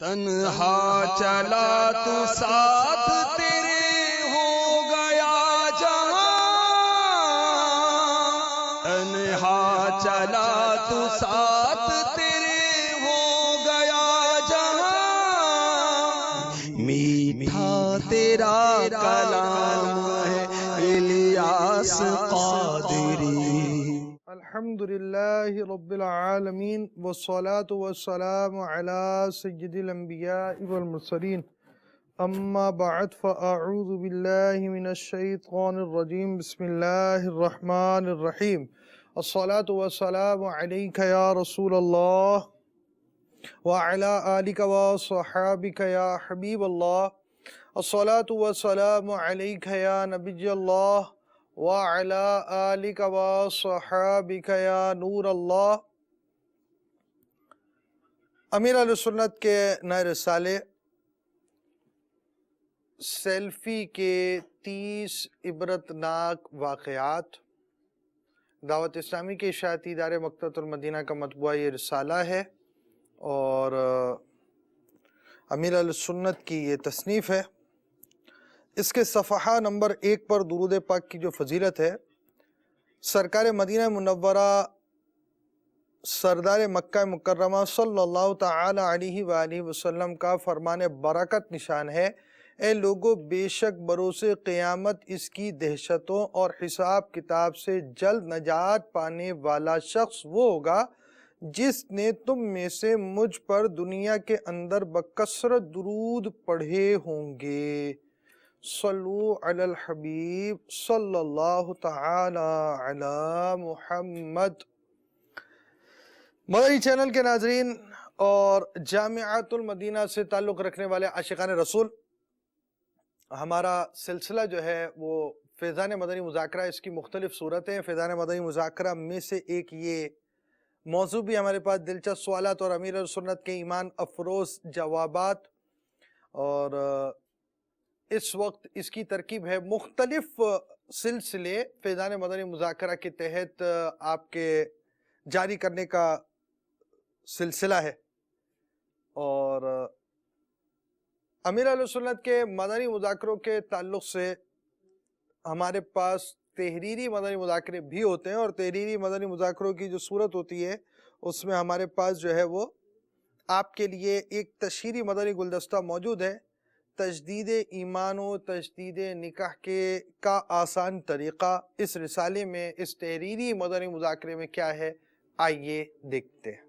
تنہا چلا تو ساتھ تیرے ہو گیا جہاں، تنہا چلا تو ساتھ تیرے ہو گیا جہاں، میٹھا تیرا کلام ہے الیاس قادری۔ الحمدللہ رب العالمین والصلاة والسلام علی سید الانبیاء والمرسلین، اما بعد فاعوذ باللہ من الشیطان الرجیم، بسم اللہ الرحمن الرحیم۔ الصلاة والسلام علیک یا رسول اللہ وعلی آلک وصحابک یا حبیب اللہ۔ الصلاة والسلام علیک یا نبی اللہ وعلی آلک وصحابک یا نور اللہ۔ امیر اہل سنت کے نئے رسالے سیلفی کے 30 عبرتناک واقعات، دعوت اسلامی کے اشاعتی ادارے مکتبۃ المدینہ کا مطبوعہ یہ رسالہ ہے، اور امیر اہل سنت کی یہ تصنیف ہے۔ اس کے صفحہ نمبر 1 پر درود پاک کی جو فضیلت ہے، سرکار مدینہ منورہ سردار مکہ مکرمہ صلی اللہ تعالی علیہ وآلہ وسلم کا فرمان برکت نشان ہے: اے لوگو، بے شک بروز قیامت اس کی دہشتوں اور حساب کتاب سے جلد نجات پانے والا شخص وہ ہوگا جس نے تم میں سے مجھ پر دنیا کے اندر بکثرت درود پڑھے ہوں گے۔ صلو علی الحبیب صلی اللہ تعالی علی محمد۔ مدنی چینل کے ناظرین اور جامعۃ المدینہ سے تعلق رکھنے والے عاشقان رسول، ہمارا سلسلہ جو ہے وہ فیضان مدنی مذاکرہ، اس کی مختلف صورتیں۔ فیضان مدنی مذاکرہ میں سے ایک یہ موضوع بھی ہمارے پاس دلچسپ سوالات اور امیر السنت کے ایمان افروز جوابات، اور اس وقت اس کی ترکیب ہے مختلف سلسلے فیضان مدنی مذاکرہ کے تحت آپ کے جاری کرنے کا سلسلہ ہے۔ اور امیر اہل سنت کے مدنی مذاکروں کے تعلق سے ہمارے پاس تحریری مدنی مذاکرے بھی ہوتے ہیں، اور تحریری مدنی مذاکروں کی جو صورت ہوتی ہے اس میں ہمارے پاس جو ہے وہ آپ کے لیے ایک تشہیری مدنی گلدستہ موجود ہے: تجدید ایمان و تجدید نکاح کا آسان طریقہ۔ اس رسالے میں اس تحریری مدنی مذاکرے میں کیا ہے، آئیے دیکھتے ہیں۔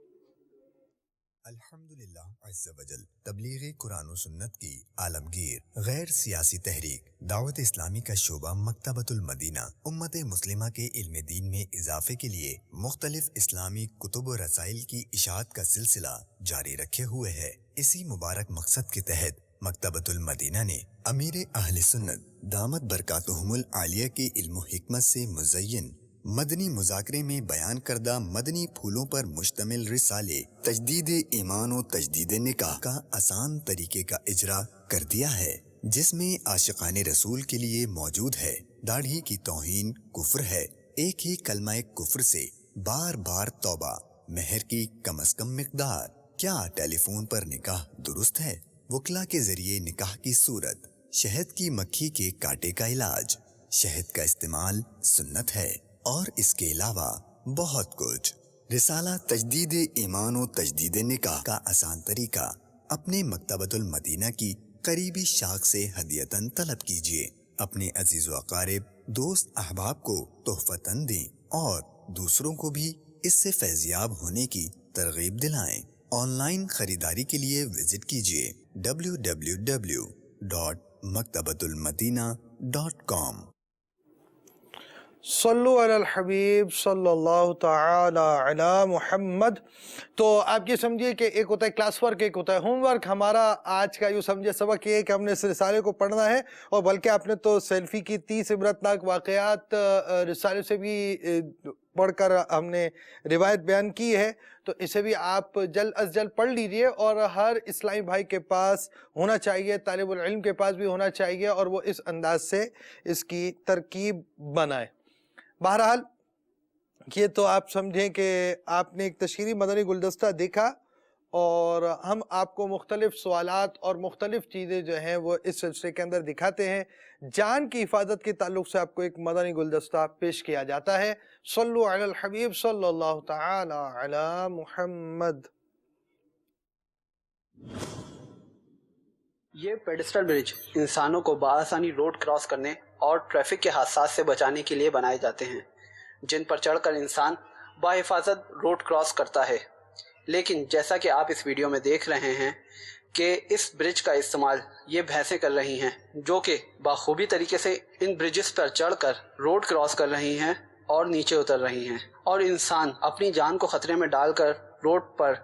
الحمدللہ عز و جل تبلیغ قرآن و سنت کی عالمگیر غیر سیاسی تحریک دعوت اسلامی کا شعبہ مکتبۃ المدینہ امت مسلمہ کے علم دین میں اضافے کے لیے مختلف اسلامی کتب و رسائل کی اشاعت کا سلسلہ جاری رکھے ہوئے ہے۔ اسی مبارک مقصد کے تحت مکتبۃ المدینہ نے امیر اہل سنت دامت برکاتہم العالیہ کے علم و حکمت سے مزین مدنی مذاکرے میں بیان کردہ مدنی پھولوں پر مشتمل رسالے تجدید ایمان و تجدید نکاح کا آسان طریقے کا اجرا کر دیا ہے، جس میں عاشقان رسول کے لیے موجود ہے: داڑھی کی توہین کفر ہے، ایک ہی کلمہ کفر سے بار بار توبہ، مہر کی کم از کم مقدار، کیا ٹیلی فون پر نکاح درست ہے، وکلا کے ذریعے نکاح کی صورت، شہد کی مکھی کے کاٹے کا علاج، شہد کا استعمال سنت ہے، اور اس کے علاوہ بہت کچھ۔ رسالہ تجدید ایمان و تجدید نکاح کا آسان طریقہ اپنے مکتبۃ المدینہ کی قریبی شاخ سے ہدیتاً طلب کیجیے، اپنے عزیز و اقارب، دوست احباب کو تحفتاً دیں، اور دوسروں کو بھی اس سے فیضیاب ہونے کی ترغیب دلائیں۔ آن لائن خریداری کے لیے وزٹ کیجیے www.maktabatul-madina.com۔ صلو علی الحبیب صلی اللہ تعالی علی محمد۔ تو آپ یہ سمجھیے کہ ایک ہوتا ہے کلاس ورک، ایک ہوتا ہے ہوم ورک۔ ہمارا آج کا یوں سمجھے سبق یہ ہے کہ ہم نے اس رسالے کو پڑھنا ہے، اور بلکہ آپ نے تو سیلفی کی 30 عبرتناک واقعات رسالے سے بھی پڑھ کر ہم نے روایت بیان کی ہے، تو اسے بھی آپ جلد از جلد پڑھ لیجئے، اور ہر اسلامی بھائی کے پاس ہونا چاہیے، طالب العلم کے پاس بھی ہونا چاہیے، اور وہ اس انداز سے اس کی ترکیب بنائے۔ بہرحال یہ تو آپ سمجھیں کہ آپ نے ایک تشہیری مدنی گلدستہ دیکھا، اور ہم آپ کو مختلف سوالات اور مختلف چیزیں جو ہیں وہ اس سلسلے کے اندر دکھاتے ہیں. جان کی حفاظت کے تعلق سے آپ کو ایک مدنی گلدستہ پیش کیا جاتا ہے. صلو علی الحبیب صلی اللہ تعالی علی محمد. یہ پیڈسٹل برج انسانوں کو بآسانی روڈ کراس کرنے اور ٹریفک کے حادثات سے بچانے کے لیے بنائے جاتے ہیں، جن پر چڑھ کر انسان بحفاظت روڈ کراس کرتا ہے. لیکن جیسا کہ آپ اس ویڈیو میں دیکھ رہے ہیں کہ اس برج کا استعمال یہ بھینسیں کر رہی ہیں، جو کہ بخوبی طریقے سے ان برجز پر چڑھ کر روڈ کراس کر رہی ہیں اور نیچے اتر رہی ہیں، اور انسان اپنی جان کو خطرے میں ڈال کر روڈ پر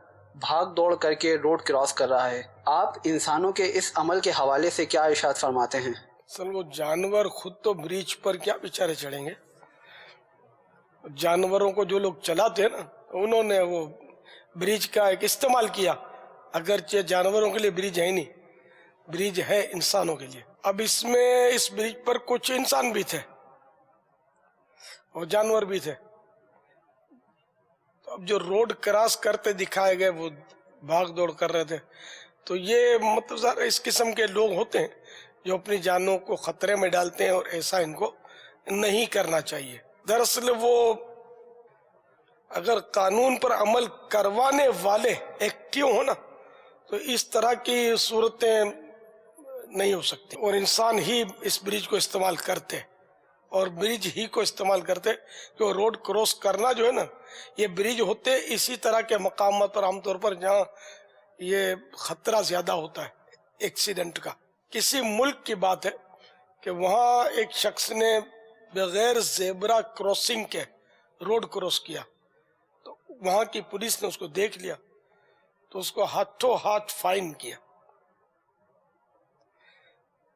بھاگ دوڑ کر کے روڈ کراس کر رہا ہے. آپ انسانوں کے اس عمل کے حوالے سے کیا ارشاد فرماتے ہیں؟ اصل وہ جانور خود تو بریج پر کیا بیچارے چڑھیں گے؟ جانوروں کو جو لوگ چلاتے ہیں نا، انہوں نے وہ بریج کا ایک استعمال کیا، اگرچہ جانوروں کے لیے بریج ہے ہی نہیں، بریج ہے انسانوں کے لیے. اب اس بریج پر کچھ انسان بھی تھے اور جانور بھی تھے. اب جو روڈ کراس کرتے دکھائے گئے وہ بھاگ دوڑ کر رہے تھے، تو یہ مطلب ذرا اس قسم کے لوگ ہوتے ہیں جو اپنی جانوں کو خطرے میں ڈالتے ہیں، اور ایسا ان کو نہیں کرنا چاہیے. دراصل وہ اگر قانون پر عمل کروانے والے ایکٹیو ہو نا، تو اس طرح کی صورتیں نہیں ہو سکتی، اور انسان ہی اس برج کو استعمال کرتے اور برج ہی کو استعمال کرتے کہ روڈ کراس کرنا جو ہے نا، یہ برج ہوتے اسی طرح کے مقامات پر عام طور پر جہاں یہ خطرہ زیادہ ہوتا ہے ایکسیڈنٹ کا. کسی ملک کی بات ہے کہ وہاں ایک شخص نے بغیر زیبرا کراسنگ کے روڈ کراس کیا، تو وہاں کی پولیس نے اس کو دیکھ لیا تو اس کو ہاتھوں ہاتھ فائن کیا.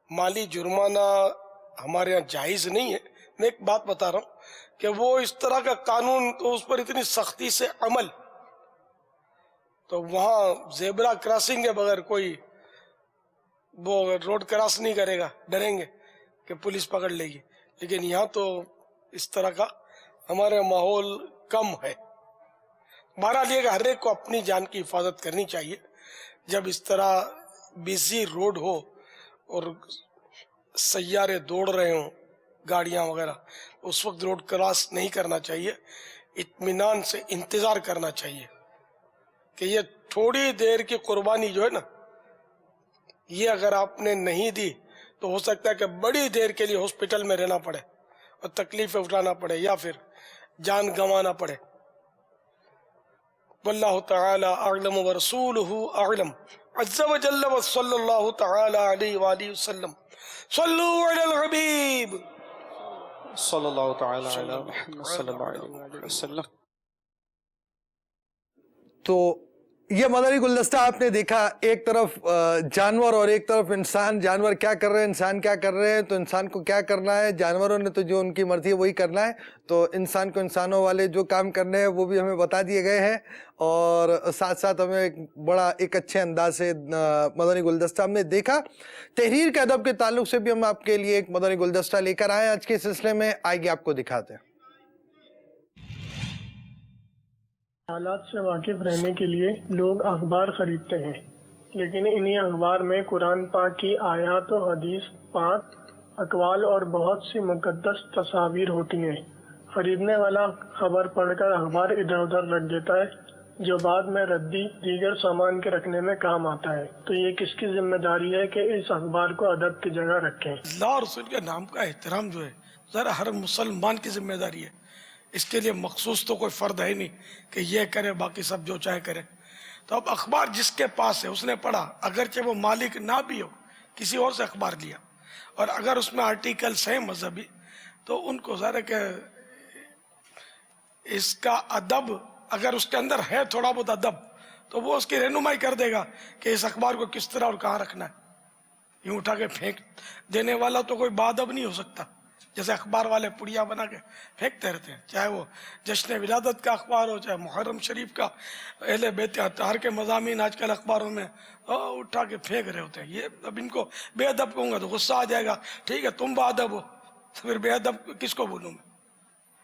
مالی جرمانہ ہمارے یہاں جائز نہیں ہے. میں ایک بات بتا رہا ہوں کہ وہ اس طرح کا قانون تو اس پر اتنی سختی سے عمل، تو وہاں زیبرا کراسنگ کے بغیر کوئی وہ روڈ کراس نہیں کرے گا، ڈریں گے کہ پولیس پکڑ لے گی. لیکن یہاں تو اس طرح کا ہمارے ماحول کم ہے. بہرحال یہ کہ ہر ایک کو اپنی جان کی حفاظت کرنی چاہیے. جب اس طرح بزی روڈ ہو اور سیارے دوڑ رہے ہوں، گاڑیاں وغیرہ، اس وقت روڈ کراس نہیں کرنا چاہیے. اطمینان سے انتظار کرنا چاہیے کہ یہ تھوڑی دیر کی قربانی جو ہے نا، یہ اگر آپ نے نہیں دی تو ہو سکتا ہے کہ بڑی دیر کے لیے ہاسپٹل میں رہنا پڑے اور تکلیفیں اٹھانا پڑے یا پھر جان گنوانا پڑے. واللہ تعالی اعلم ورسولہ اعلم عز وجل وصلی اللہ تعالی علیہ وآلہ وسلم. صلو علی الحبیب صلی اللہ تعالی علی محمد صلی اللہ علیہ وسلم. تو یہ مدنی گلدستہ آپ نے دیکھا، ایک طرف جانور اور ایک طرف انسان. جانور کیا کر رہے ہیں، انسان کیا کر رہے ہیں. تو انسان کو کیا کرنا ہے، جانوروں نے تو جو ان کی مرضی ہے وہی کرنا ہے. تو انسان کو انسانوں والے جو کام کرنے ہیں وہ بھی ہمیں بتا دیے گئے ہیں، اور ساتھ ساتھ ہمیں ایک اچھے انداز سے مدنی گلدستہ ہم نے دیکھا. تحریر کے ادب کے تعلق سے بھی ہم آپ کے لیے ایک مدنی گلدستہ لے کر آئے آج کے سلسلے میں. آئیے آپ کو دکھاتے ہیں. حالات سے واقف رہنے کے لیے لوگ اخبار خریدتے ہیں، لیکن انہی اخبار میں قرآن پاک کی آیات و حدیث پاک اقوال اور بہت سی مقدس تصاویر ہوتی ہیں. خریدنے والا خبر پڑھ کر اخبار ادھر ادھر رکھ دیتا ہے، جو بعد میں ردی دیگر سامان کے رکھنے میں کام آتا ہے. تو یہ کس کی ذمہ داری ہے کہ اس اخبار کو ادب کی جگہ رکھیں؟ اللہ اور رسول کے نام کا احترام جو ہے ذرا ہر مسلمان کی ذمہ داری ہے. اس کے لیے مخصوص تو کوئی فرد ہے نہیں کہ یہ کرے باقی سب جو چاہے کرے. تو اب اخبار جس کے پاس ہے اس نے پڑھا، اگرچہ وہ مالک نہ بھی ہو، کسی اور سے اخبار لیا، اور اگر اس میں آرٹیکلز ہیں مذہبی تو ان کو ظاہر ہے کہ اس کا ادب، اگر اس کے اندر ہے تھوڑا بہت ادب، تو وہ اس کی رہنمائی کر دے گا کہ اس اخبار کو کس طرح اور کہاں رکھنا ہے. یوں اٹھا کے پھینک دینے والا تو کوئی باادب نہیں ہو سکتا. جیسے اخبار والے پڑیا بنا کے پھینکتے رہتے ہیں، چاہے وہ جشن ولادت کا اخبار ہو، چاہے محرم شریف کا، اہل بیت اطہار کے مضامین آج کل اخباروں میں اٹھا کے پھینک رہے ہوتے ہیں. یہ اب ان کو بے ادب کہوں گا تو غصہ آ جائے گا. ٹھیک ہے تم با ادب ہو تو پھر بے ادب کس کو بولوں میں؟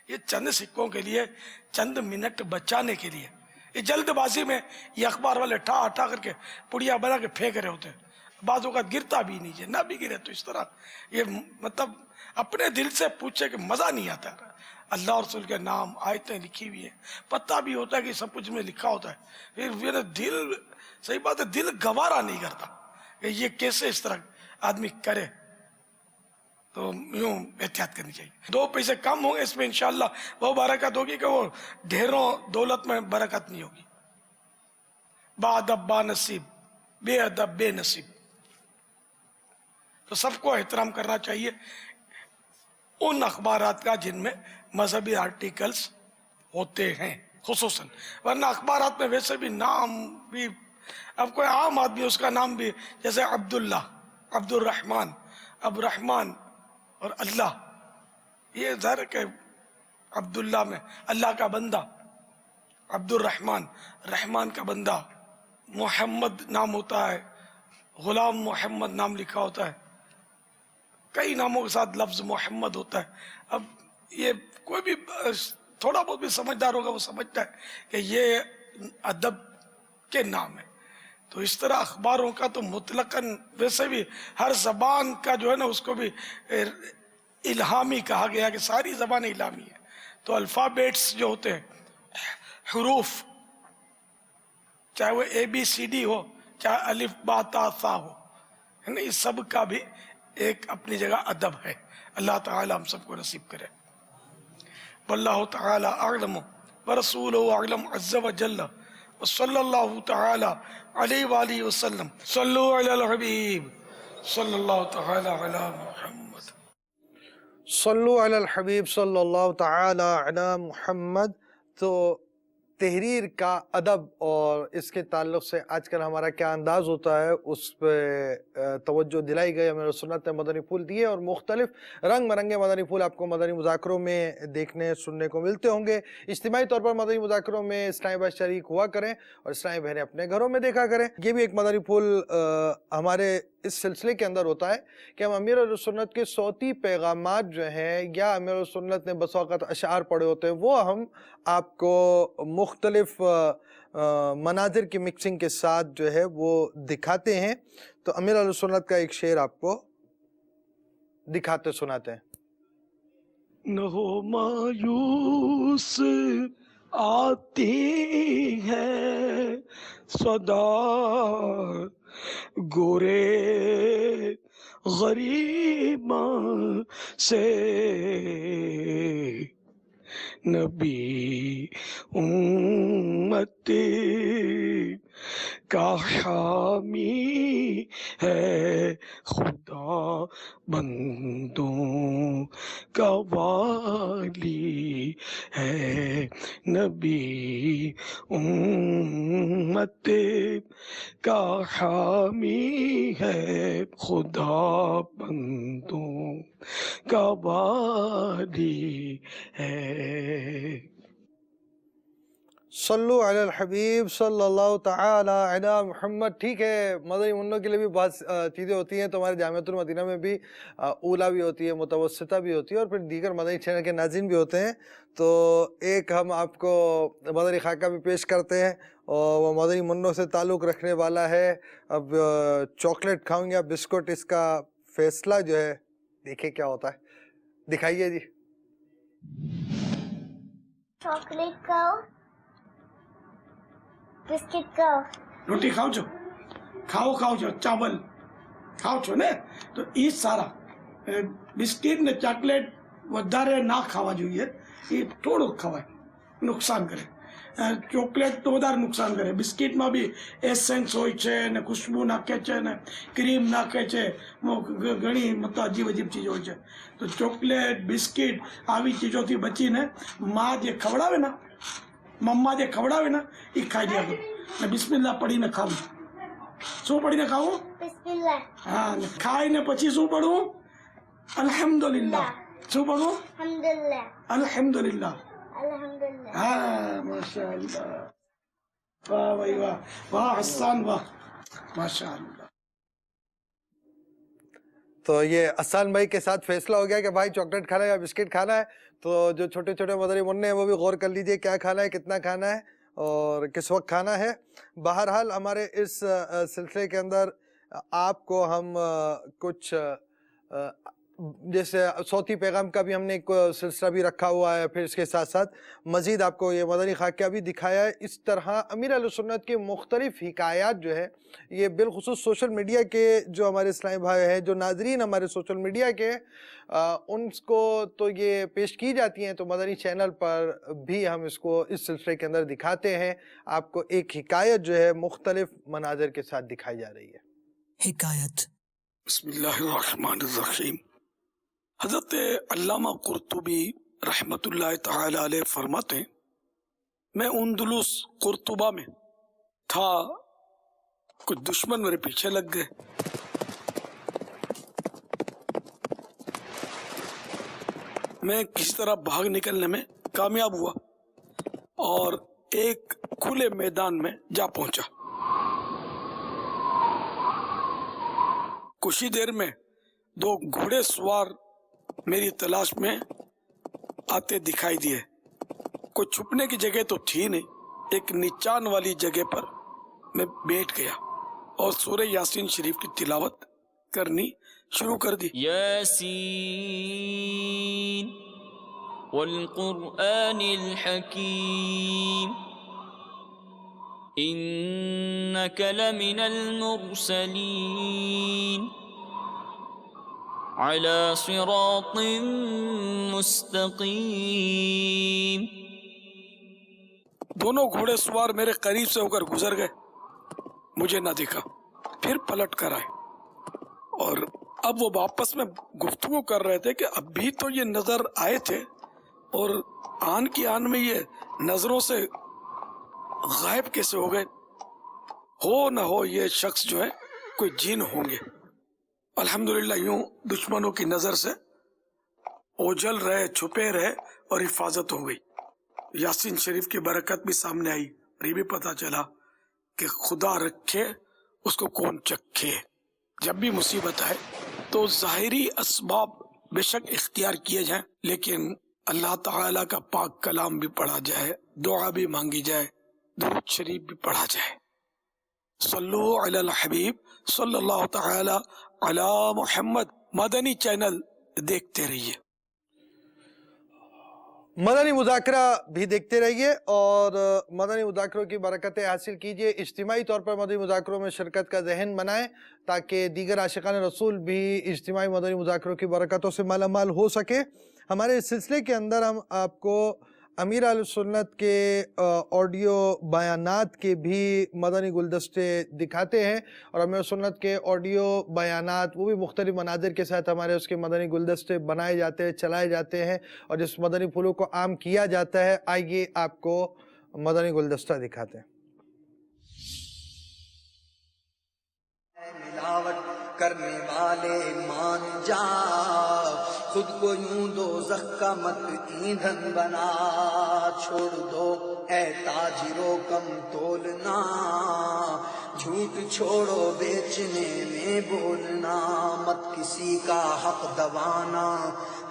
یہ چند سکوں کے لیے، چند منٹ بچانے کے لیے یہ جلد بازی میں یہ اخبار والے ٹھا ٹھا کر کے پڑیا بنا کے پھینک رہے ہوتے ہیں، بعض اوقات گرتا بھی نیچے، نہ بھی گرے تو اس طرح یہ مطلب اپنے دل سے پوچھے کہ مزہ نہیں آتا۔ اللہ اور رسول کے نام آیتیں لکھی ہوئی ہیں، پتہ بھی ہوتا ہے کہ سب کچھ میں لکھا ہوتا ہے، پھر میرا دل، صحیح بات ہے، دل گوارا نہیں کرتا کہ یہ کیسے اس طرح آدمی کرے، تو یوں احتیاط کرنی چاہیے۔ 2 پیسے کم ہوں گے اس میں انشاءاللہ وہ برکت ہوگی کہ وہ ڈھیروں دولت میں برکت نہیں ہوگی۔ با ادب با نصیب، بے ادب بے نصیب۔ تو سب کو احترام کرنا چاہیے ان اخبارات کا جن میں مذہبی آرٹیکلز ہوتے ہیں خصوصاً، ورنہ اخبارات میں ویسے بھی نام بھی، اب کوئی عام آدمی اس کا نام بھی جیسے عبداللہ، عبد الرحمن، اب رحمان اور اللہ، یہ ظاہر ہے کہ عبداللہ میں اللہ کا بندہ، عبد الرحمن رحمان کا بندہ، محمد نام ہوتا ہے، غلام محمد نام لکھا ہوتا ہے، کئی ناموں کے ساتھ لفظ محمد ہوتا ہے۔ اب یہ کوئی بھی تھوڑا بہت بھی سمجھدار ہوگا وہ سمجھتا ہے کہ یہ ادب کے نام ہے۔ تو اس طرح اخباروں کا تو مطلقاً ویسے بھی ہر زبان کا جو ہے نا اس کو بھی الہامی کہا گیا کہ ساری زبانیں الہامی ہیں، تو الفابیٹس جو ہوتے ہیں، حروف، چاہے وہ ABCD ہو، چاہے الف با تا ثا ہو، ہے نا، اس سب کا بھی ایک اپنی جگہ ادب ہے۔ اللہ تعالی ہم سب کو نصیب کرے۔ واللہ تعالی اعلم ورسولہ اعلم عز وجل، وصلی اللہ تعالی علیہ وآلہ وسلم۔ صلو علی الحبیب صلی اللہ تعالی علی محمد۔ صلو علی الحبیب صلی اللہ تعالی علی محمد۔ تو تحریر کا ادب اور اس کے تعلق سے آج کل ہمارا کیا انداز ہوتا ہے اس پہ توجہ دلائی گئی۔ ہمیں سنت نے مدنی پھول دیے اور مختلف رنگ برنگے مدنی پھول آپ کو مدنی مذاکروں میں دیکھنے سننے کو ملتے ہوں گے۔ اجتماعی طور پر مدنی مذاکروں میں اسلامی بھائی شریک ہوا کریں اور اسلامی بہنیں اپنے گھروں میں دیکھا کریں۔ یہ بھی ایک مدنی پھول ہمارے اس سلسلے کے اندر ہوتا ہے کہ ہم امیر اہل سنت کے صوتی پیغامات جو ہیں یا امیر اہل سنت نے بس اوقات اشعار پڑھے ہوتے ہیں وہ ہم آپ کو مختلف مناظر کی مکسنگ کے ساتھ جو ہے وہ دکھاتے ہیں۔ تو امیر اہل سنت کا ایک شعر آپ کو دکھاتے سناتے ہیں۔ نہ ہو مایوس آتی ہے صدا گورے غریباں سے، نبی امت کا حامی ہے، خدا بندوں کا والی ہے، نبی امت کا حامی ہے، خدا بندوں کا والی ہے۔ صلو علی الحبیب صلی اللہ تعالی علی محمد۔ ٹھیک ہے، مدنی منوں کے لیے بھی بہت چیزیں ہوتی ہیں، تو ہمارے جامعۃ المدینہ میں بھی اولیٰ بھی ہوتی ہے، متوسطہ بھی ہوتی ہے، اور پھر دیگر مدنی چینل کے ناظرین بھی ہوتے ہیں۔ تو ایک ہم آپ کو مدنی خاکہ بھی پیش کرتے ہیں اور وہ مدنی منوں سے تعلق رکھنے والا ہے۔ اب چاکلیٹ کھاؤں یا بسکٹ، اس کا فیصلہ جو ہے دیکھیں کیا ہوتا ہے، دکھائیے جی۔ چاکلیٹ کھاؤ، بسکٹ کھاؤ، روٹی کھاؤ چھو، کھاؤ چھو، چاول کھاؤ چھو نے، تو ای سارا بسکٹ نے چاکلیٹ વધારે ના ખાવા જોઈએ، એ થોડુંક ખવાય، નુકસાન કરે۔ ચોકલેટ તો વધારે નુકસાન કરે। બિસ્કિટમાં બી એસેન્સ હોય છે ને ખુશ્બુ નાખે છે ને ક્રીમ નાખે છે, ઘણી મતલબ અજીબ અજીબ ચીજો હોય છે। તો ચોકલેટ, બિસ્કિટ આવી ચીજોથી બચીને માં જે ખવડાવે ને, મમ્મા જે ખવડાવે ને એ ખાઈ લ્યા કરું ને બિસ્મિલ્લાહ પડીને ખાવું। શું પડીને ખાવું? બિસ્મિલ્લાહ। હા, ખાઈને પછી શું પડવું? અલ્હમ્દુલિલ્લાહ। શું પડવું? અલ્હમ્દુલિલ્લાહ। અલ્હમ્દુલિલ્લાહ। અલ્હમ્દુલિલ્લાહ۔ ہاں ماشاء اللہ، واہ بھائی واہ، واہ حسان واہ، ماشاء اللہ۔ تو یہ احسان بھائی کے ساتھ فیصلہ ہو گیا کہ بھائی چاکلیٹ کھانا ہے یا بسکٹ کھانا ہے۔ تو جو چھوٹے چھوٹے مدنی منع ہیں وہ بھی غور کر لیجئے کیا کھانا ہے، کتنا کھانا ہے، اور کس وقت کھانا ہے. بہرحال ہمارے اس سلسلے کے اندر آپ کو ہم کچھ جیسے صوتی پیغام کا بھی ہم نے ایک سلسلہ بھی رکھا ہوا ہے، پھر اس کے ساتھ ساتھ مزید آپ کو یہ مدنی خاکیہ بھی دکھایا ہے. اس طرح امیر اہل سنت کے مختلف حکایات جو ہے یہ بالخصوص سوشل میڈیا کے جو ہمارے اسلامی بھائی ہیں، جو ناظرین ہمارے سوشل میڈیا کے ان کو تو یہ پیش کی جاتی ہیں، تو مدنی چینل پر بھی ہم اس کو اس سلسلے کے اندر دکھاتے ہیں. آپ کو ایک حکایت جو ہے مختلف مناظر کے ساتھ دکھائی جا رہی ہے. حکایت. بسم اللہ الرحمن الرحیم. حضرت علامہ قرطبی رحمت اللہ تعالی علیہ فرماتے ہیں، میں اندلس قرطبہ میں تھا، کچھ دشمن میرے پیچھے لگ گئے. میں کسی طرح بھاگ نکلنے میں کامیاب ہوا اور ایک کھلے میدان میں جا پہنچا. کچھ ہی دیر میں دو گھوڑے سوار میری تلاش میں آتے دکھائی دیے. کوئی چھپنے کی جگہ تو تھی نہیں. ایک نیچان والی جگہ پر میں بیٹھ گیا اور سورہ یاسین شریف کی تلاوت کرنی شروع کر دی. یاسین والقرآن الحکیم انک لمن المرسلین علی صراط مستقیم. دونوں گھوڑے سوار میرے قریب سے ہو کر گزر گئے، مجھے نہ دیکھا، پھر پلٹ کر آئے اور اب وہ واپس میں گفتگو کر رہے تھے کہ ابھی تو یہ نظر آئے تھے اور آن کی آن میں یہ نظروں سے غائب کیسے ہو گئے. ہو نہ ہو یہ شخص جو ہے کوئی جن ہوں گے. الحمدللہ یوں دشمنوں کی نظر سے اوجھل رہے، چھپے رہے اور حفاظت ہو گئی. یاسین شریف کی برکت بھی سامنے آئی اور یہ بھی پتا چلا کہ خدا رکھے اس کو کون چکھے. جب بھی مصیبت آئے تو ظاہری اسباب بے شک اختیار کیے جائیں، لیکن اللہ تعالی کا پاک کلام بھی پڑھا جائے، دعا بھی مانگی جائے، درود شریف بھی پڑھا جائے. صلو علی الحبیب صلی اللہ تعالی علی محمد. مدنی چینل دیکھتے رہیے، مدنی مذاکرہ بھی دیکھتے رہیے اور مدنی مذاکروں کی برکتیں حاصل کیجیے. اجتماعی طور پر مدنی مذاکروں میں شرکت کا ذہن بنائیں تاکہ دیگر عاشقان رسول بھی اجتماعی مدنی مذاکروں کی برکتوں سے مالا مال ہو سکے. ہمارے اس سلسلے کے اندر ہم آپ کو امیر اہل سنت کے آڈیو بیانات کے بھی مدنی گلدستے دکھاتے ہیں، اور امیر سنت کے آڈیو بیانات وہ بھی مختلف مناظر کے ساتھ ہمارے اس کے مدنی گلدستے بنائے جاتے ہیں، چلائے جاتے ہیں اور جس مدنی پھولوں کو عام کیا جاتا ہے. آئیے آپ کو مدنی گلدستہ دکھاتے ہیں. ملاوٹ کرنے والے مان جا، خود کو یوں دوزخ کا مت ایندھن بنا. چھوڑ دو اے تاجروں کم تولنا، جھوٹ چھوڑو بیچنے میں بولنا. مت کسی کا حق دبانا،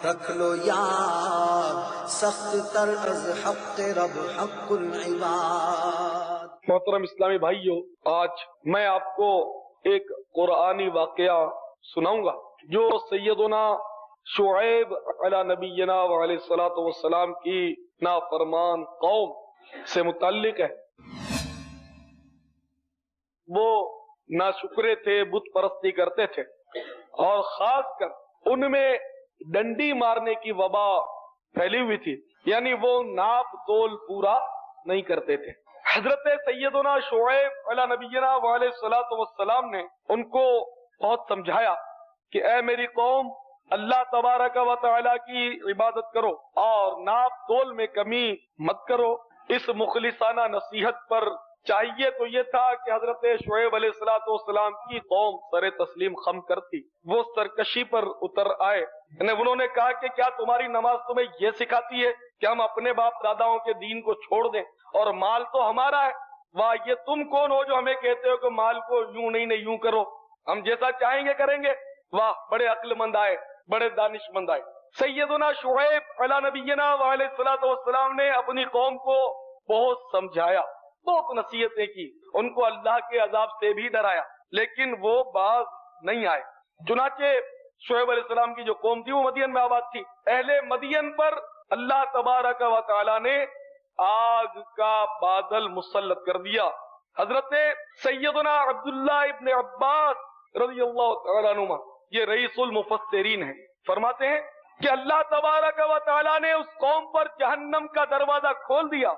رکھ لو یاد سخت تر از حق رب حق العباد. محترم اسلامی بھائیو، آج میں آپ کو ایک قرآنی واقعہ سناؤں گا جو سیدنا شعیب علی نبینا وعلیہ الصلوۃ والسلام کی نافرمان قوم سے متعلق ہے. وہ ناشکرے تھے، بت پرستی کرتے تھے اور خاص کر ان میں ڈنڈی مارنے کی وبا پھیلی ہوئی تھی، یعنی وہ ناپ تول پورا نہیں کرتے تھے. حضرت سیدنا شعیب علی نبینا وعلیہ الصلوۃ والسلام نے ان کو بہت سمجھایا کہ اے میری قوم، اللہ تبارک و تعالی کی عبادت کرو اور ناپ تول میں کمی مت کرو. اس مخلصانہ نصیحت پر چاہیے تو یہ تھا کہ حضرت شعیب علیہ الصلوۃ والسلام کی قوم سر تسلیم خم کرتی، وہ سرکشی پر اتر آئے. یعنی انہوں نے کہا کہ کیا تمہاری نماز تمہیں یہ سکھاتی ہے کہ ہم اپنے باپ داداؤں کے دین کو چھوڑ دیں، اور مال تو ہمارا ہے. واہ، یہ تم کون ہو جو ہمیں کہتے ہو کہ مال کو یوں نہیں یوں کرو، ہم جیسا چاہیں گے کریں گے. واہ، بڑے عقل مند آئے، بڑے دانش مند آئے. سیدنا شعیب علی نبینا وعلیہ الصلوۃ والسلام نے اپنی قوم کو بہت سمجھایا، بہت نصیحتیں کی، ان کو اللہ کے عذاب سے بھی ڈرایا، لیکن وہ باز نہیں آئے۔ چنانچہ شعیب علیہ السلام کی جو قوم تھی وہ مدین میں آباد تھی، اہل مدین پر اللہ تبارک و تعالی نے آگ کا بادل مسلط کر دیا۔ حضرت سیدنا عبداللہ ابن عباس رضی اللہ تعالیٰ عنہ، یہ رئیس المفسرین ہیں، فرماتے ہیں کہ اللہ تبارک و تعالیٰ نے اس قوم پر جہنم کا دروازہ کھول دیا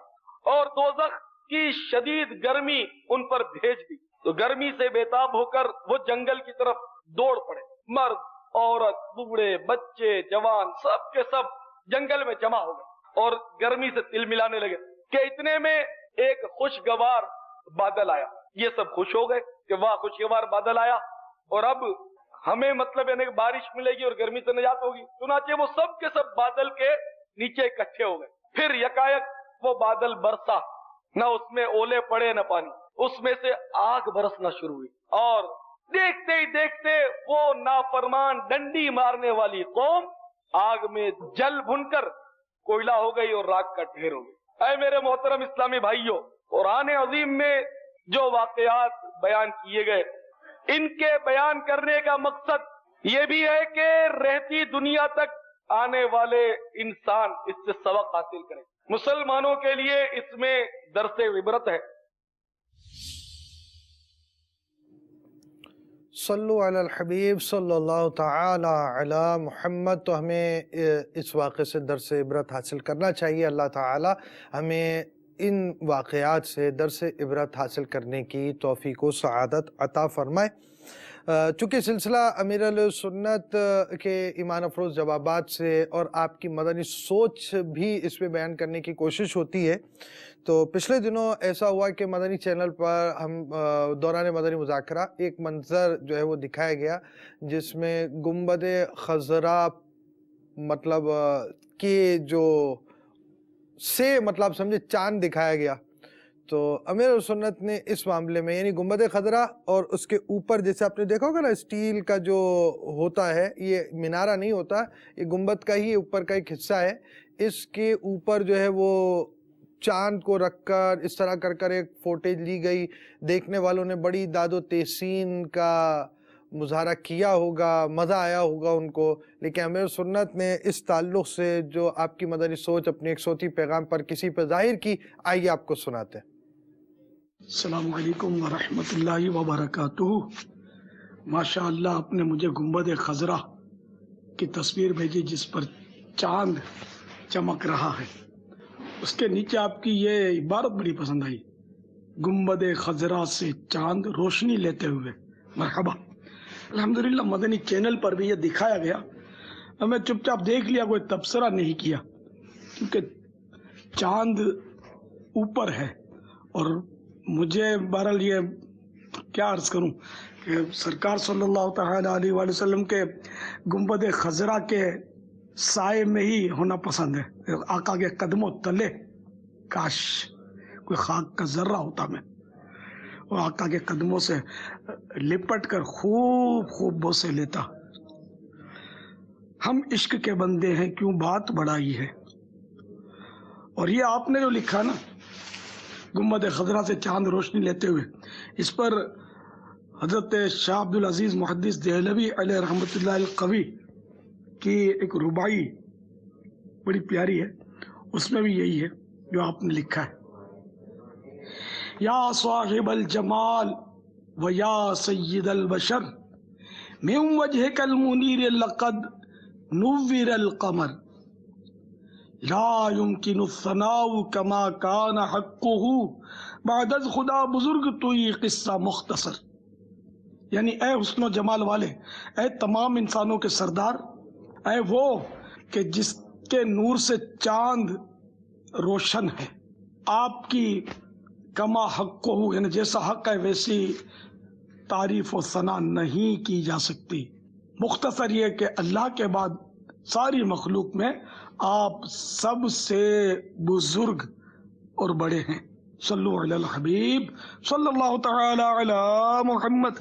اور دوزخ کی شدید گرمی ان پر بھیج دی، تو گرمی سے بےتاب ہو کر وہ جنگل کی طرف دوڑ پڑے، مرد، عورت، بوڑھے، بچے، جوان، سب کے سب جنگل میں جمع ہو گئے اور گرمی سے تل ملانے لگے کہ اتنے میں ایک خوشگوار بادل آیا۔ یہ سب خوش ہو گئے کہ واہ، خوشگوار بادل آیا اور اب ہمیں مطلب یعنی کہ بارش ملے گی اور گرمی سے نجات ہوگی۔ چنانچہ وہ سب کے سب بادل کے نیچے اکٹھے ہو گئے، پھر یکایک وہ بادل برسا، نہ اس میں اولے پڑے نہ پانی، اس میں سے آگ برسنا شروع ہوئی اور دیکھتے ہی دیکھتے وہ نافرمان ڈنڈی مارنے والی قوم آگ میں جل بھن کر کوئلہ ہو گئی اور راکھ کا ڈھیر ہو گئی۔ اے میرے محترم اسلامی بھائیوں، قرآن عظیم میں جو واقعات بیان کیے گئے، ان کے بیان کرنے کا مقصد یہ بھی ہے کہ رہتی دنیا تک آنے والے انسان اس سے سبق حاصل کریں۔ مسلمانوں کے لیے اس میں درس عبرت ہے۔ صلو علی الحبیب صلی اللہ تعالی علی محمد۔ تو ہمیں اس واقعے سے درس عبرت حاصل کرنا چاہیے۔ اللہ تعالی ہمیں ان واقعات سے درس عبرت حاصل کرنے کی توفیق و سعادت عطا فرمائے۔ چونکہ سلسلہ امیر علیہ سنت کے ایمان افروز جوابات سے اور آپ کی مدنی سوچ بھی اس میں بیان کرنے کی کوشش ہوتی ہے، تو پچھلے دنوں ایسا ہوا کہ مدنی چینل پر ہم دوران مدنی مذاکرہ ایک منظر جو ہے وہ دکھایا گیا جس میں گنبد خضرا مطلب کہ جو سے مطلب سمجھے چاند دکھایا گیا۔ تو امیر سنت نے اس معاملے میں یعنی گنبد خضرا اور اس کے اوپر جیسے آپ نے دیکھا ہوگا نا اسٹیل کا جو ہوتا ہے، یہ مینارہ نہیں ہوتا، یہ گنبد کا ہی اوپر کا ایک حصہ ہے، اس کے اوپر جو ہے وہ چاند کو رکھ کر اس طرح کر کر ایک فوٹیج لی گئی۔ دیکھنے والوں نے بڑی داد و تحسین کا مظاہرہ کیا ہوگا، مزہ آیا ہوگا ان کو، لیکن امیر سنت نے اس تعلق سے جو آپ کی مدنی سوچ اپنے ایک صوتی پیغام پر کسی پہ ظاہر کی، آئیے آپ کو سناتے ہیں۔ السلام علیکم ورحمۃ اللہ وبرکاتہ۔ ماشاء اللہ آپ نے مجھے گنبد خضرا کی تصویر بھیجی جس پر چاند چمک رہا ہے، اس کے نیچے آپ کی یہ عبارت بڑی پسند آئی، گنبد خضرا سے چاند روشنی لیتے ہوئے۔ مرحبا۔ الحمدللہ مدنی چینل پر بھی یہ دکھایا گیا، میں چپ چاپ دیکھ لیا، کوئی تبصرہ نہیں کیا، کیونکہ چاند اوپر ہے اور مجھے بہرحال یہ کیا عرض کروں کہ سرکار صلی اللہ تعالی علیہ وآلہ وسلم کے گنبد خضرا کے سائے میں ہی ہونا پسند ہے، آقا کے قدموں تلے، کاش کوئی خاک کا ذرہ ہوتا میں، وہ آقا کے قدموں سے لپٹ کر خوب خوب بوسے لیتا۔ ہم عشق کے بندے ہیں کیوں بات بڑائی ہے، اور یہ آپ نے جو لکھا نا گنبد خضرا سے چاند روشنی لیتے ہوئے، اس پر حضرت شاہ عبدالعزیز محدث دہلوی علیہ رحمۃ اللہ القوی کی ایک رباعی بڑی پیاری ہے، اس میں بھی یہی ہے جو آپ نے لکھا ہے، یا صاحب الجمال و یا سید البشر من وجهك المنیر لقد نور القمر لا يمكن الثناء كما كان حقه بعد از خدا بزرگ تو یہ قصہ مختصر، یعنی اے حسن و جمال والے، اے تمام انسانوں کے سردار، اے وہ کہ جس کے نور سے چاند روشن ہے، آپ کی کما حقہ یعنی جیسا حق ہے ویسی تعریف و ثنا نہیں کی جا سکتی۔ مختصر یہ کہ اللہ کے بعد ساری مخلوق میں آپ سب سے بزرگ اور بڑے ہیں۔ صلو علی الحبیب صلی اللہ تعالی علی محمد۔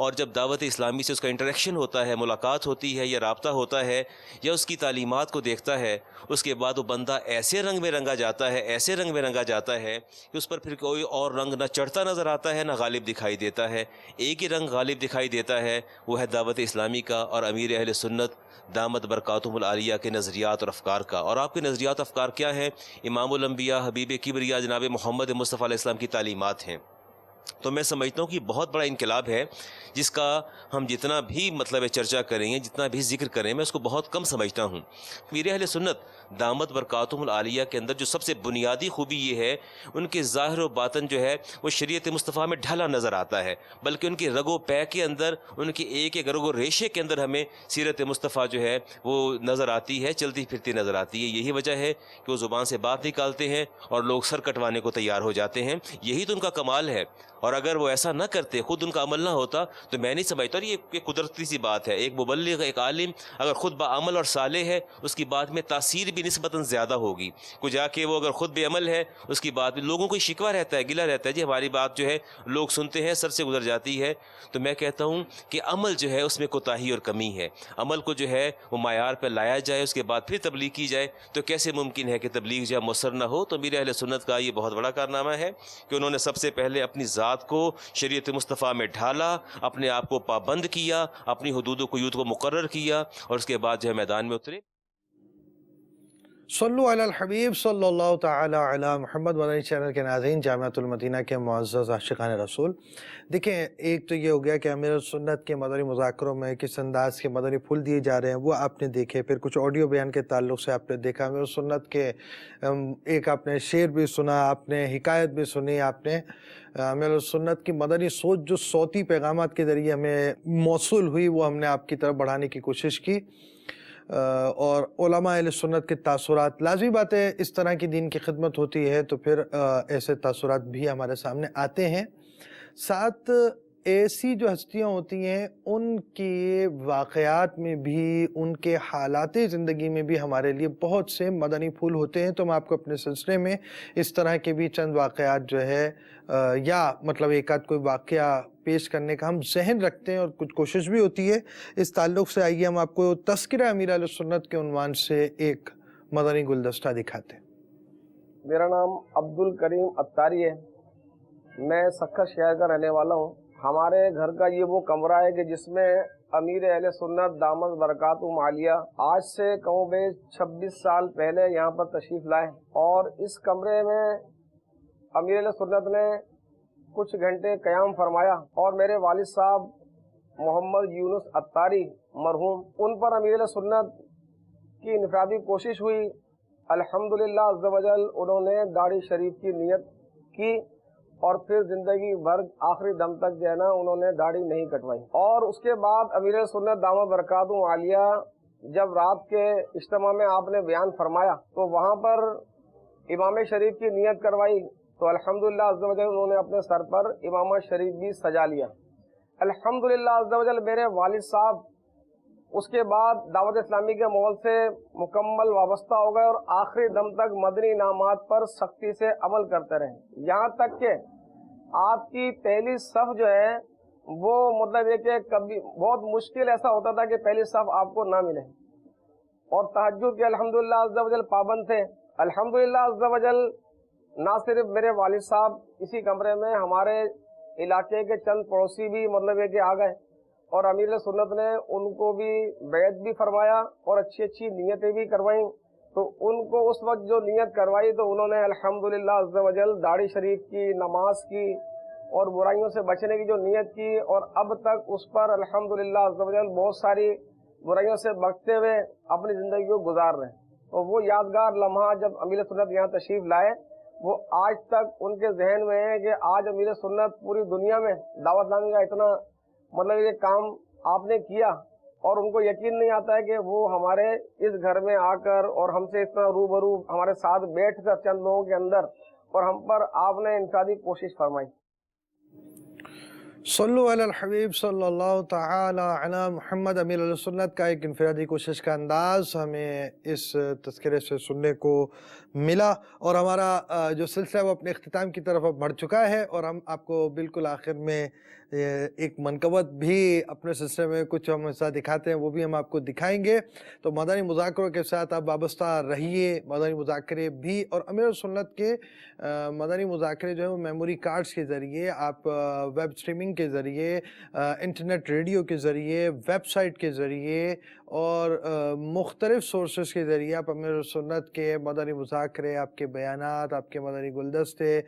اور جب دعوت اسلامی سے اس کا انٹریکشن ہوتا ہے، ملاقات ہوتی ہے یا رابطہ ہوتا ہے یا اس کی تعلیمات کو دیکھتا ہے، اس کے بعد وہ بندہ ایسے رنگ میں رنگا جاتا ہے، ایسے رنگ میں رنگا جاتا ہے کہ اس پر پھر کوئی اور رنگ نہ چڑھتا نظر آتا ہے نہ غالب دکھائی دیتا ہے. ایک ہی رنگ غالب دکھائی دیتا ہے، وہ ہے دعوت اسلامی کا اور امیر اہل سنت دامت برکاتہم العالیہ کے نظریات اور افکار کا. اور آپ کے نظریات افکار کیا ہیں؟ امام الانبیاء حبیب کبریا جناب محمد مصطفیٰ علیہ السلام کی تعلیمات ہیں. تو میں سمجھتا ہوں کہ بہت بڑا انقلاب ہے جس کا ہم جتنا بھی مطلب چرچا کریں گے، جتنا بھی ذکر کریں، میں اس کو بہت کم سمجھتا ہوں. امیر اہل سنت دامت برکاتہم العالیہ کے اندر جو سب سے بنیادی خوبی یہ ہے، ان کے ظاہر و باطن جو ہے وہ شریعت مصطفیٰ میں ڈھلا نظر آتا ہے، بلکہ ان کے رگ و پے کے اندر، ان کے ایک ایک رگ و ریشے کے اندر ہمیں سیرت مصطفیٰ جو ہے وہ نظر آتی ہے، چلتی پھرتی نظر آتی ہے. یہی وجہ ہے کہ وہ زبان سے بات نکالتے ہیں اور لوگ سر کٹوانے کو تیار ہو جاتے ہیں. یہی تو ان کا کمال ہے. اور اگر وہ ایسا نہ کرتے، خود ان کا عمل نہ ہوتا، تو میں نہیں سمجھتا. اور یہ قدرتی سی بات ہے، ایک مبلغ، ایک عالم اگر خود بعمل اور صالح ہے، اس کی بات میں تاثیر بھی نسبتاً زیادہ ہوگی. کوئی جا کے وہ اگر خود بے عمل ہے، اس کی بات میں لوگوں کو شکوہ رہتا ہے، گلہ رہتا ہے، جی ہماری بات جو ہے لوگ سنتے ہیں، سر سے گزر جاتی ہے. تو میں کہتا ہوں کہ عمل جو ہے اس میں کوتاہی اور کمی ہے. عمل کو جو ہے وہ معیار پہ لایا جائے، اس کے بعد پھر تبلیغ کی جائے، تو کیسے ممکن ہے کہ تبلیغ جو ہے مؤثر نہ ہو؟ تو امیر اہل سنت کا یہ بہت بڑا کارنامہ ہے کہ انہوں نے سب سے پہلے اپنی ذات کو شریعت مصطفیٰ میں ڈھالا، اپنے آپ کو پابند کیا، اپنی حدود و قیود کو مقرر کیا، اور اس کے بعد جو ہے میدان میں اترے. صلو علی الحبیب صلی اللہ تعالی علی محمد. مدنی چینل کے ناظرین، جامعۃ المدینہ کے معزز عاشقان رسول، دیکھیں ایک تو یہ ہو گیا کہ امیر سنت کے مدنی مذاکروں میں کس انداز کے مدنی پھول دیے جا رہے ہیں وہ آپ نے دیکھے. پھر کچھ آڈیو بیان کے تعلق سے آپ نے دیکھا امیر سنت کے ایک آپ نے شعر بھی سنا، آپ نے حکایت بھی سنی، آپ نے امیر سنت کی مدنی سوچ جو صوتی پیغامات کے ذریعے ہمیں موصول ہوئی وہ ہم نے آپ کی طرف بڑھانے کی کوشش کی. اور علماء اہل سنت کے تاثرات، لازمی بات ہے اس طرح کی دین کی خدمت ہوتی ہے تو پھر ایسے تاثرات بھی ہمارے سامنے آتے ہیں. ساتھ ایسی جو ہستیاں ہوتی ہیں ان کے واقعات میں بھی، ان کے حالات زندگی میں بھی ہمارے لیے بہت سے مدنی پھول ہوتے ہیں. تو میں آپ کو اپنے سلسلے میں اس طرح کے بھی چند واقعات جو ہے یا مطلب ایک آدھ کوئی واقعہ پیش کرنے کا ہم ذہن رکھتے ہیں اور کچھ کوشش بھی ہوتی ہے. اس تعلق سے آئیے ہم آپ کو تذکرہ امیر اہل سنت کے عنوان سے ایک مدنی گلدستہ دکھاتے ہیں. میرا نام عبد الکریم اتاری ہے، میں سکھر شہر کا رہنے والا ہوں. ہمارے گھر کا یہ وہ کمرہ ہے کہ جس میں امیر اہل سنت دامت برکاتہم عالیہ آج سے کہوں بے 26 سال پہلے یہاں پر تشریف لائے، اور اس کمرے میں امیر اہل سنت نے کچھ گھنٹے قیام فرمایا، اور میرے والد صاحب محمد یونس اتاری مرحوم، ان پر امیر اہل سنت کی انفرادی کوشش ہوئی. الحمدللہ عز و جل انہوں نے داڑھی شریف کی نیت کی، اور پھر زندگی بھر آخری دم تک جو ہے نا انہوں نے داڑھی نہیں کٹوائی. اور اس کے بعد امیر سنت دامت برکاتہم عالیہ جب رات کے اجتماع میں آپ نے بیان فرمایا تو وہاں پر امام شریف کی نیت کروائی، تو الحمدللہ عز و جل انہوں نے اپنے سر پر امامہ شریف بھی سجا لیا. الحمدللہ عز و جل میرے والد صاحب اس کے بعد دعوت اسلامی کے ماحول سے مکمل وابستہ ہو گئے، اور آخری دم تک مدنی انعامات پر سختی سے عمل کرتے رہے. یہاں تک کہ آپ کی پہلی صف جو ہے وہ مطلب یہ کہ کبھی بہت مشکل ایسا ہوتا تھا کہ پہلی صف آپ کو نہ ملے، اور تہجد کے الحمدللہ عز و جل پابند تھے. الحمدللہ عز و جل نہ صرف میرے والد صاحب اسی کمرے میں، ہمارے علاقے کے چند پڑوسی بھی مطلب یہ کہ آ گئے، اور امیر سنت نے ان کو بھی بیعت بھی فرمایا اور اچھی اچھی نیتیں بھی کروائیں. تو ان کو اس وقت جو نیت کروائی تو انہوں نے الحمدللہ عز و جل داڑھی شریف کی، نماز کی، اور برائیوں سے بچنے کی جو نیت کی، اور اب تک اس پر الحمدللہ عز و جل بہت ساری برائیوں سے بچتے ہوئے اپنی زندگی کو گزار رہے ہیں. تو وہ یادگار لمحہ جب امیر سنت یہاں تشریف لائے وہ آج تک ان کے ذہن میں ہے کہ آج امیر سنت پوری دنیا میں دعوت اسلامی کا اتنا مطلب یہ کام آپ نے کیا، اور ان کو یقین نہیں آتا ہے کہ وہ ہمارے اس گھر میں آ کر اور ہم سے اس طرح روبرو ہمارے ساتھ بیٹھ کر چند لوگوں کے اندر اور ہم پر آپ نے انفرادی کوشش فرمائی. صلو علی الحبیب صلی اللہ تعالی علی محمد امیر علیہ سنت کا ایک انفرادی کوشش کا انداز ہمیں اس تذکرے سے سننے کو ملا، اور ہمارا جو سلسلہ وہ اپنے اختتام کی طرف اب بڑھ چکا ہے، اور ہم آپ کو بالکل آخر میں ایک منقبت بھی اپنے سلسلے میں کچھ ہم ایسا دکھاتے ہیں، وہ بھی ہم آپ کو دکھائیں گے۔ تو مدنی مذاکروں کے ساتھ آپ وابستہ رہیے، مدنی مذاکرے بھی، اور امیر سنت کے مدنی مذاکرے جو ہیں وہ میموری کارڈز کے ذریعے، آپ ویب سٹریمنگ کے ذریعے، انٹرنیٹ ریڈیو کے ذریعے، ویب سائٹ کے ذریعے اور مختلف سورسز کے ذریعے آپ امیر سنت کے مدنی مذاکرے، آپ کے بیانات، آپ کے مدنی گلدستے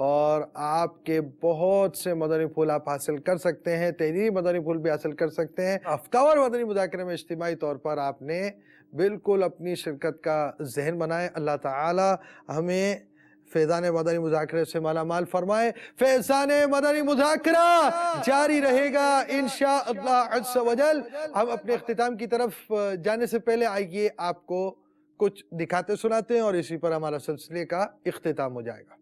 اور آپ کے بہت سے مدنی پھول آپ حاصل کر سکتے ہیں، تحریری مدنی پھول بھی حاصل کر سکتے ہیں۔ ہفتہ وار مدنی مذاکرے میں اجتماعی طور پر آپ نے بالکل اپنی شرکت کا ذہن بنائے۔ اللہ تعالی ہمیں فیضان مدنی مذاکرے سے مالا مال فرمائے۔ فیضان مدنی مذاکرہ جاری رہے گا انشاءاللہ عز و جل۔ ہم اپنے اختتام کی طرف جانے سے پہلے آئیے آپ کو کچھ دکھاتے سناتے ہیں، اور اسی پر ہمارا سلسلے کا اختتام ہو جائے گا۔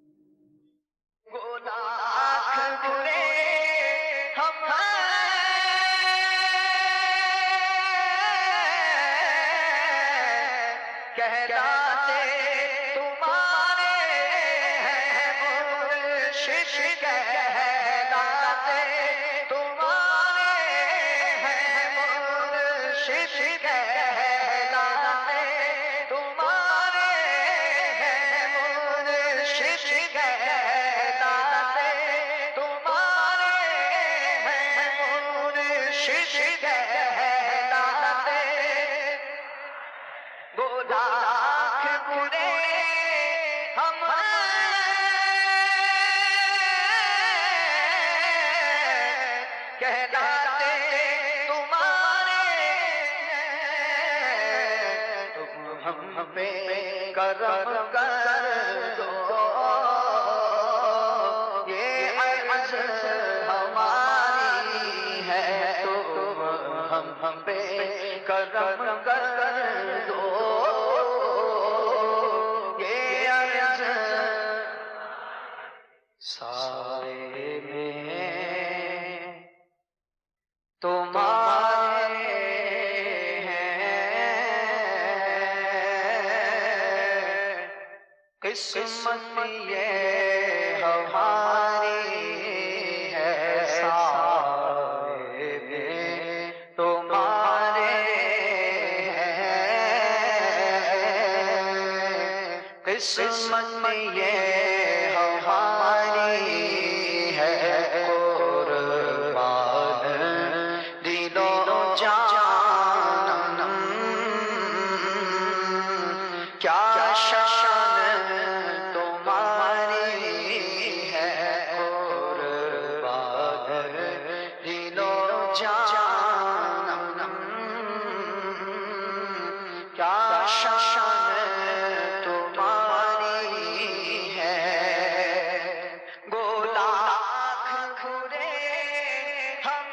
کرم کر دو، یہ عرض ہماری ہے، تم ہم پہ کرم کر دو، یہ عرض سائے میں تمہارے قسمت یہ ہماری ہے، سائے میں تمہارے قسمت یہ ہماری ہے، قربان دل و جان کیا شان تمہاری ہے، قربان دل و جان کیا شان تمہاری ہے، گو لاکھ کھرے ہم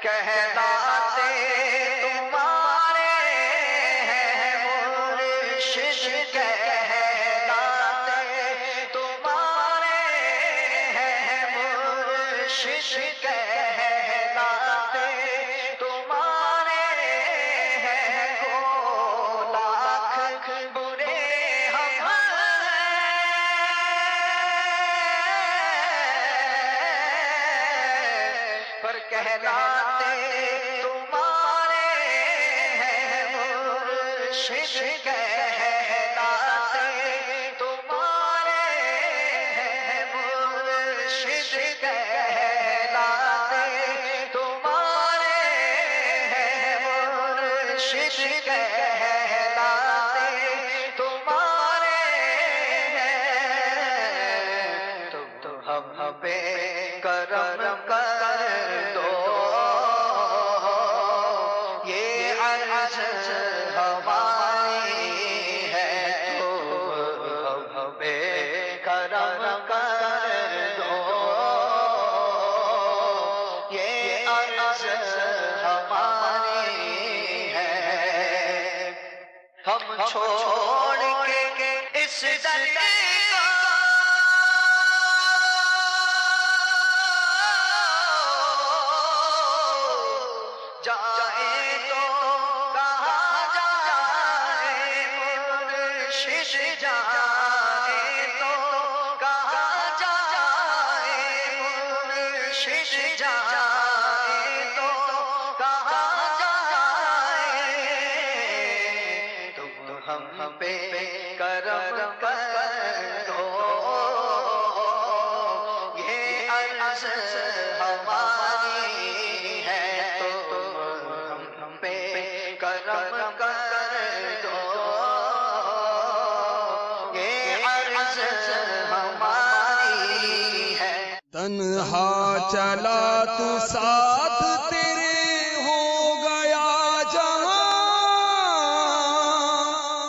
کہلاتے تمہارے ہیں، مرشد کہلاتے تمہارے ہیں، مرشد کہلاتے تمہارے ہیں، گو لاکھ برے ہم پر کہلاتے تمہارے ہیں، مرشد کہلاتے تمہارے ہیں، مرشد کہلاتے تمہارے ہیں، مرشد کہلاتے تمہارے ہیں، تم ہم پہ کرم کر دو، یہ عرض ہماری ہے، تم ہم پہ کرم کر دو، یہ عرض ہماری ہے، ہم چھوڑ کے در کو جائے تو کہاں جائے مرشد جائے تو کہاں جائے مرشد جائے تو کہاں جائے تم ہم پہ کرم کر دو یہ عرض ہماری ہے تو ہم پہ کرم کر دو یہ عرض ہماری ہے تنہا چلا تو ساتھ تیرے ہو گیا جہاں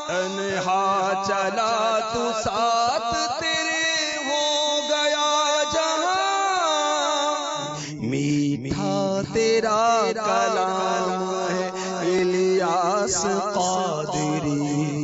تنہا چلا تو ساتھ تیرے ہو گیا جہاں میٹھا تیرا کلام ہے الیاس قادری